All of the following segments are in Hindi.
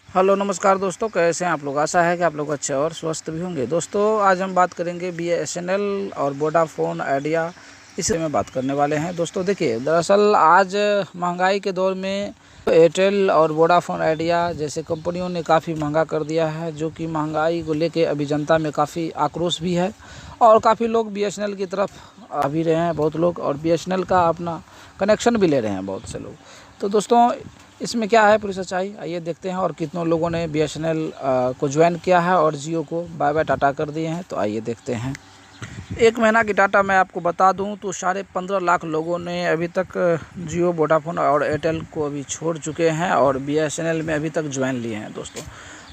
हेलो नमस्कार दोस्तों, कैसे हैं आप लोग। आशा है कि आप लोग अच्छे और स्वस्थ भी होंगे। दोस्तों आज हम बात करेंगे BSNL और वोडाफोन आइडिया, इसी में बात करने वाले हैं। दोस्तों देखिए, दरअसल आज महंगाई के दौर में एयरटेल और वोडाफोन आइडिया जैसे कंपनियों ने काफ़ी महंगा कर दिया है, जो कि महंगाई को लेके अभी जनता में काफ़ी आक्रोश भी है और काफ़ी लोग BSNL की तरफ आ भी रहे हैं बहुत लोग, और BSNL का अपना कनेक्शन भी ले रहे हैं बहुत से लोग। तो दोस्तों इसमें क्या है पूरी सच्चाई, आइए देखते हैं। और कितनों लोगों ने BSNL को ज्वाइन किया है और जियो को बाय बाय टाटा कर दिए हैं, तो आइए देखते हैं। एक महीना की डाटा मैं आपको बता दूं तो 15.5 लाख लोगों ने अभी तक जियो, वोडाफोन और एयरटेल को अभी छोड़ चुके हैं और BSNL में अभी तक ज्वाइन लिए हैं दोस्तों।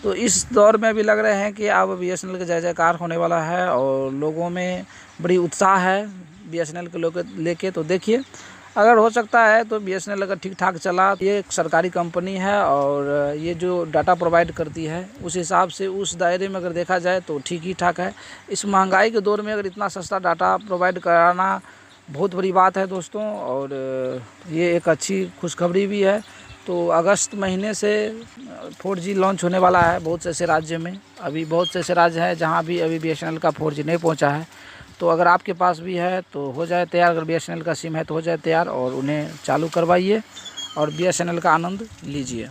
तो इस दौर में भी लग रहे हैं कि अब BSNL का जय जयकार होने वाला है और लोगों में बड़ी उत्साह है BSNL के लोग लेके। तो देखिए, अगर हो सकता है तो BSNL अगर ठीक ठाक चला, ये एक सरकारी कंपनी है और ये जो डाटा प्रोवाइड करती है उस हिसाब से उस दायरे में अगर देखा जाए तो ठीक ही ठाक है। इस महंगाई के दौर में अगर इतना सस्ता डाटा प्रोवाइड कराना बहुत बड़ी बात है दोस्तों, और ये एक अच्छी खुशखबरी भी है। तो अगस्त महीने से 4G लॉन्च होने वाला है बहुत से ऐसे राज्य में। अभी बहुत से ऐसे राज्य हैं जहाँ भी अभी BSNL का 4G नहीं पहुँचा है। तो अगर आपके पास भी है तो हो जाए तैयार, अगर BSNL का सिम है तो हो जाए तैयार और उन्हें चालू करवाइए और BSNL का आनंद लीजिए।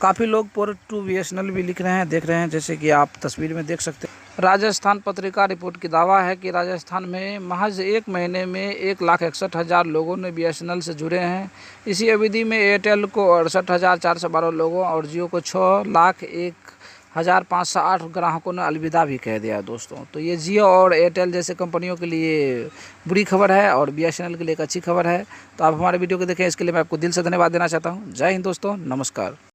काफ़ी लोग पोर्ट टू BSNL भी लिख रहे हैं, देख रहे हैं, जैसे कि आप तस्वीर में देख सकते हैं। राजस्थान पत्रिका रिपोर्ट की दावा है कि राजस्थान में महज एक महीने में 1,61,000 लोगों ने BSNL से जुड़े हैं। इसी अवधि में एयरटेल को 68,412 लोगों और जियो को 6,01,508 ग्राहकों ने अलविदा भी कह दिया दोस्तों। तो ये जियो और एयरटेल जैसे कंपनियों के लिए बुरी खबर है और BSNL के लिए एक अच्छी खबर है। तो आप हमारे वीडियो को देखें, इसके लिए मैं आपको दिल से धन्यवाद देना चाहता हूँ। जय हिंद दोस्तों, नमस्कार।